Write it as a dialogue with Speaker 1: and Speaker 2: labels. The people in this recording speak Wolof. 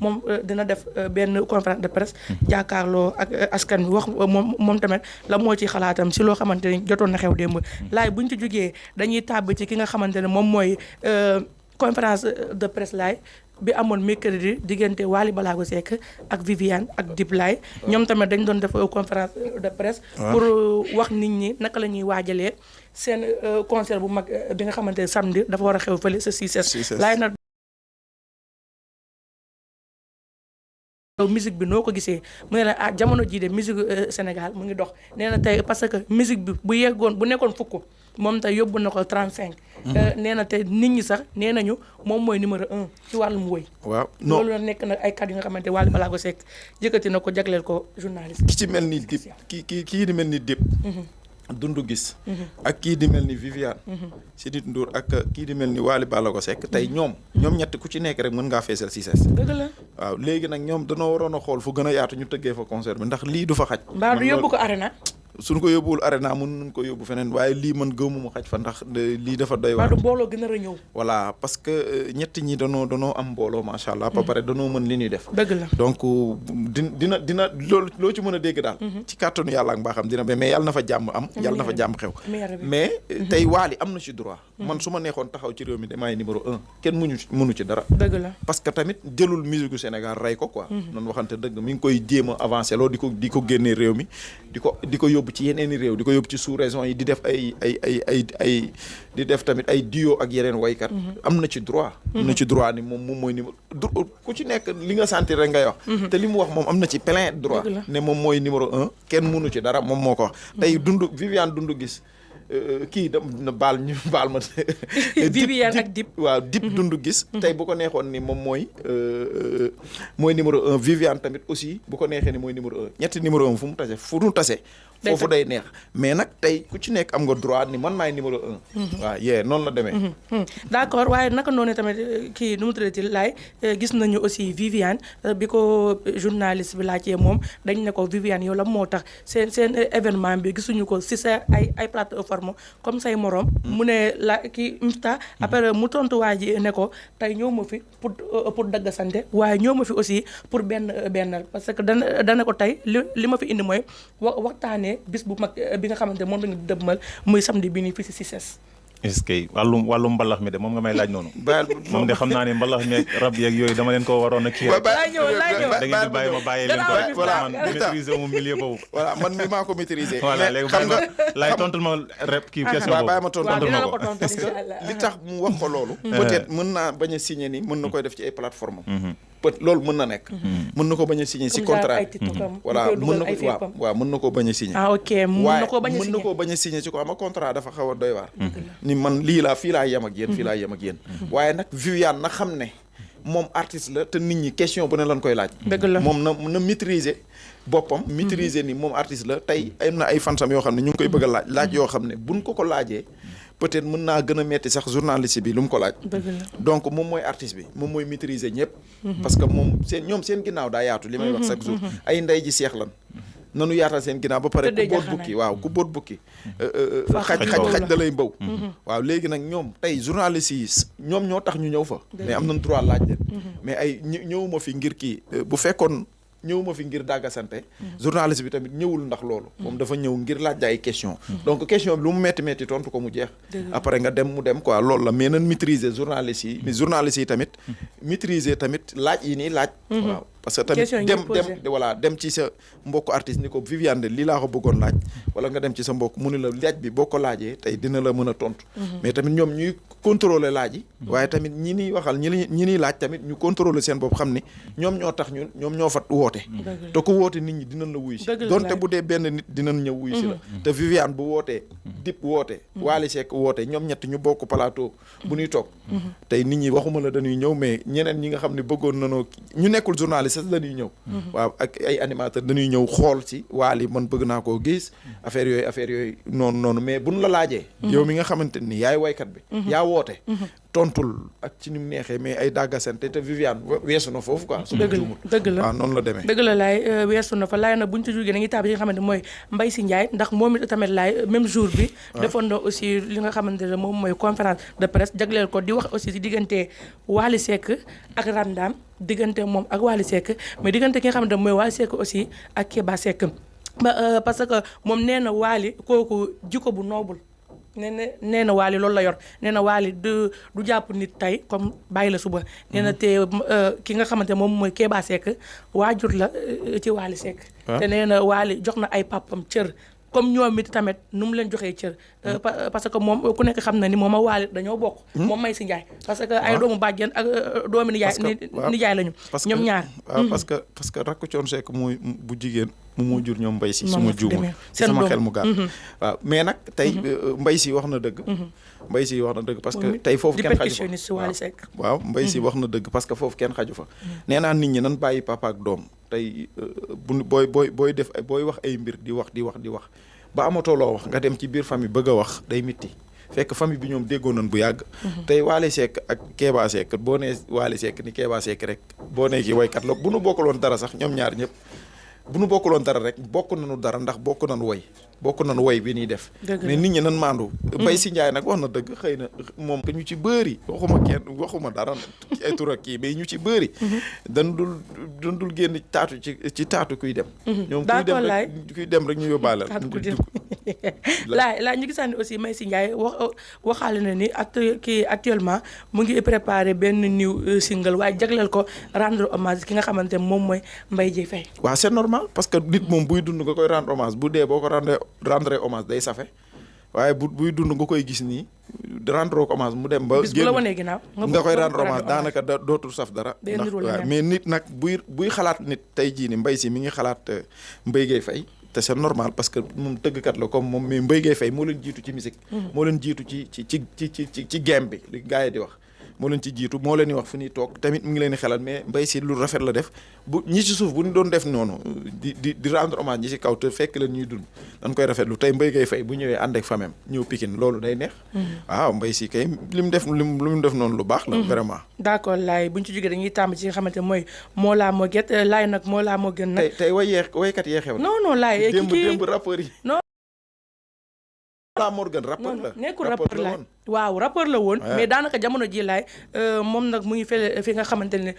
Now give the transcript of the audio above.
Speaker 1: moom dina def benn conférence de presse jàkkaarloo ak askan wi wax moom tamit la moo ci xalaatam si loo xamante ni jotoon na xew démb laay buñ ci jógee dañuy tàbb ci ki nga xamante ne moom mooy conférence de presse laay bi amoon mercredi diggante Wally Ballago Seck ak Viviane ak Dip Laye ñoom tamit dañ doon def conférence de presse pour wax nit ñi naka la ñuy waajalee seen concert bu mag bi nga xamante ne samedi dafa war a xew fële sa 6S laay na musique bi noo ko gisee mu ne la jamono jii de musique Sénégal mu ngi dox nee na tey parce que musique bi bu nekkoon fukk moom tey yóbbu na ko 35. nee na te nit ñi sax nee nañu moom mooy numéro 1 ci wàllum woy.
Speaker 2: waaw non
Speaker 1: loolu la nekk nag ay kàddu yi nga xamante ne Wally Ballago Seck yëkkati na ko jagleel ko journaliste.
Speaker 2: ki ci mel ni Dip kii di mel ni Dip. Dundu Gis. ak kii di mel ni Viviane. Sidit Ndour ak kii di mel ni Wally Ballago Seck tey ñoom ñett ku ci nekk rek mën ngaa feesal 6S.
Speaker 1: dëgg la
Speaker 2: waaw léegi nag ñoom danoo waroon a xool fu gën a yaatu ñu tëggee fa concert bi ndax lii du fa xaj.
Speaker 1: mbaa du yóbbu ko arena.
Speaker 2: suñu ko yóbbuwul arena mën nañ ko yóbbu feneen waaye lii man gëwmu mu xaj fa ndax lii dafa doy waar.
Speaker 1: mbaa du mbooloo gën a ñëw.
Speaker 2: voilà parce que ñett ñi danoo am mbooloo macha allah. ba pare danoo mën li ñuy def.
Speaker 1: dëgg la
Speaker 2: donc dina loolu loo ci mën a dégg daal. ci kàttanu yàlla ak mbaaxam dina mais yàlla na fa jàmm am. yàlla na fa jàmm xew. mais tey Wally am na ci droit. man su ma neexoon taxaw ci réew mi damaay numéro 1 kenn mënu ci dara.
Speaker 1: dëgg la
Speaker 2: parce que tamit jëlul musique gu Sénégal rey ko quoi. noonu waxante dëgg mi ngi koy jéem a avancé loo di ko génnee réew mi di ko yóbbu ci yeneeni réew di ko yóbbu ci sous-région yi di def di def tamit ay duo ak yeneen waykat. am na ci droit. am na ci droit ni moom mooy numéro ku ci nekk li nga sentir rek ngay wax. te li mu wax moom am na ci plein droit. ne moom mooy numéro 1 kenn mënu ci dara moom moo ko wax. tey Viviane Dundu Gis. kii da baal ma.
Speaker 1: Viviane ak Dip.
Speaker 2: waaw Dip Dundu Gis. tey bu ko neexoon ni moom mooy numéro 1 Viviane tamit aussi bu ko neexee ni mooy numéro 1 ñetti numéro 1 fu mu tase. foofu day neex mais nag tey ku ci nekk am nga droit ni man maay numéro 1. waaw noonu la demee.
Speaker 1: d'accord waaye naka noonu tamit kii nu mu tuddati laay gis nañu aussi Viviane bi ko journaliste bi laajtee moom dañ ne ko Viviane yow la moo tax seen événement bi gisuñu ko si sa ay plateforme comme say morom. mu ne la kii Insta après mu tontu waa ji ne ko tey ñëw ma fi pour dagg sante waaye ñëw ma fi aussi pour bennal parce que dana ko tey li ma fi indi mooy waxtaanee bis bu mag bi nga xamante moom lañu dëbmal muy samedi bi nii fii si 6S.
Speaker 3: est-ce que wàllum mbalax mi de moom nga may laaj noonu. moom de xam naa ne mbalax mi ak rab yeeg yooyu dama leen ko waroon a kii.
Speaker 1: laay ñëw
Speaker 3: da ngeen di bàyyi ma bàyyi leen ko man maîtriser mu milieu boobu.
Speaker 2: voilà man mi maa ko maîtriser.
Speaker 3: voilà léegi bàyyi ma laay tontul ma rep kii question boobu.
Speaker 2: bàyyi ma tontul
Speaker 1: ma ko
Speaker 2: parce que li tax mu wax ko loolu. peut-être mën naa bañ a signer ni mën na koy def ci ay plateforme loolu mën na nekk. mën na ko bañ a signer si contrat bi. voilà mën na ko mën na ko bañ a signer.
Speaker 1: ok mën na ko bañ a signer
Speaker 2: mën na ko bañ a signer ci ko ama contrat dafa xaw a doy waar. ni man lii laa fii laa yem ak yéen fii laa yem ak yéen. waaye nag Viviane na xam ne moom artiste la te nit ñi question bu ne lañ koy laaj.
Speaker 1: dëgg la
Speaker 2: moom na maîtriser boppam. maîtriser ni moom artiste la tey am na ay fansam yoo xam ne ñu ngi koy bëgg a laaj yoo xam ne buñ ko laajee. peut-être mën naa gën a metti sax journaliste bi lu mu ko laaj. donc moom mooy artiste bi moom mooy maîtriser ñëpp. parce que moom seen ginnaaw daa yaatu li may wax chaque jour. ay ndey ji seex lan. nanu yaatal seen ginnaaw ba pare ku boot bukki waaw ku boot bukki. xaj da lay mbaw. waaw léegi nag ñoom tey journaliste yi ñoom ñoo tax ñu ñëw fa. mais am nañ droit laaj leen. mais ay ñëwuma fi ngir kii bu fekkoon. ñëwuma fi ngir dàggasante journaliste bi tamit ñëwul ndax loolu moom dafa ñëw ngir laaj ay question donc question bi lu mu metti tontu ko mu jeex après nga dem mu dem quoi loolu la mais nan maîtriser journaliste yi tamit maîtriser tamit laaj yi nii laaj waaw parce que tamit dem ci sa mbokku artiste ni ko Viviane de lii laa ko bëggoon laaj wala nga dem ci sa mbokk mu ni la laaj bi boo ko laajee tey dina la mën a tontu mais tamit ñoom ñuy contrôler laaj yi waaye tamit ñi niy waxal ñi niy laaj tamit ñu contrôler seen bopp xam ni ñoom ñoo tax ñoom ñoo fa woote te ku woote nit ñi dinañ la wuyu si donte bu dee benn nit dinañ ñëw wuyu si la te Viviane bu wootee Dip woote Wally Seck woote ñoom ñett ñu bokk plateau bu ñuy toog tey nit ñi waxuma la dañuy ñëw mais ñeneen ñi nga xam ne bëggoon nanoo ñu nekkul journaliste sax dañuy ñëw waaw ak ay animateur dañuy ñëw xool ci Wally man bëgg naa koo gis affaire yooyu noonu mais buñ la laajee yow mi nga xamante ni yaay waykat bi yaa woote tontul ak ci ni mu neexee mais ay dàggasante te Viviane weesu na foofu quoi su ma juumul
Speaker 1: dëgg la
Speaker 2: waaw noonu la demee
Speaker 1: dëgg la laay weesu na fa laay nag buñ ci jógee dañuy taab yi nga xamante mooy Mbaye Sy Ndiaye ndax moom it tamit laay même jour bi defoon na aussi li nga xamante ne moom mooy conférence de presse jagleel ko di wax aussi ci diggante Wally Seck ak Ramdam diggante moom ak Wally Seck mais diggante ki nga xamante mooy Wally Seck aussi ak Keba Seck parce que moom nee na Wally kooku jikko bu noble nee na Wally loolu la yor nee na Wally du jàpp nit tey comme bàyyi la suba nee na te ki nga xamante moom mooy Keba Seck waajur la ci Wally Seck te nee na Wally jox na ay papam cër comme ñoom it tamit nu mu leen joxee cër parce que moom ku nekk xam na ni moom a Wally dañoo bokk moom Mbaye Sy Ndiaye parce que ay doomu bàjjen ak doomu nijaay lañu ñoom ñaar
Speaker 2: parce que rakku Thione Seck mooy bu jigéen moo jur ñoom Mbaye Sy suma juumul sama xel mu gàtt waaw mais nag tey Mbaye Sy wax na dëgg Mbaye Sy wax na dëgg parce que tey foofu kenn xaju fa waaw Mbaye Sy wax na dëgg parce que foofu kenn xaju fa nee naa nit ñi nan bàyyi papa ak doom tey bu booy def booy wax ay mbir di wax ba amatoo loo wax nga dem ci biir famille bëgg a wax day mitti fekk famille bi ñoom déggoo nañ bu yàgg tey Wally Seck ak Keba Seck boo nee Wally Seck ni Keba Seck rek boo nee kii waykat la bu nu bokkuloon dara sax ñoom ñaar ñëpp bu nu bokkuloon dara rek bokk nañu dara ndax bokk nañu woy bi ñuy def mais nit ñi nan maandu Mbaye Sy Ndiaye nag wax na dëgg xëy na moom que ñu ci bëri waxuma dara ci ay tur ak kii mais ñu ci bëri dañ dul génn ci taatu kuy dem ñoom kuy dem rek ñu yóbbaale
Speaker 1: laay ñu gisaan aussi Mbaye Sy Ndiaye waxaale na ni actuellement mu ngi préparé benn new single waaye jagleel ko rendre hommage ki nga xamante moom mooy Mbaye Dieye Faye
Speaker 2: waaw c'est normal parce que nit moom buy dund nga koy rendre hommage bu dee boo ko rendre hommage day safe waaye buy dund nga koy gis nii rendre hommage mu dem ba
Speaker 1: bis bu la wanee ginnaaw
Speaker 2: nga koy rendre hommage daanaka dootul saf dara ndax waaw mais nit nag buy xalaat nit tey jii ni Mbaye Sy mi ngi xalaat Mbaye Dieye Faye te c'est normal parce que moom tëggkat la comme moom mais Mbaye Dieye Faye moo leen jiitu ci musique moo leen jiitu ci game bi li gars yi di wax moo leen ci jiitu moo leen di wax fu ñuy toog tamit mu ngi leen di xelal mais Mbaye Sy lu rafet la def bu ñi ci suuf bu ñu doon def noonu di rendre hommage ñi ci kaw te fekk leen ñuy dund dañ koy rafetlu tey Mbaye Dieye Faye bu ñëwee ànd ak famem ñëw Pikine loolu day neex waaw Mbaye Sy kay li mu def noonu lu baax la vraiment
Speaker 1: d'accord laay bu ñu ci jógee dañuy tàmm ci nga xamante mooy Mollah Morgun laay nag Mollah Morgun nag
Speaker 2: tey waykat yee xew
Speaker 1: non laay
Speaker 2: démb rappeurs yi Mollah Morgun rappeur la
Speaker 1: nekkul rappeur la waaw rappeur la woon mais daanaka jamono ji laay moom nag mu ngi fi nga xamante ne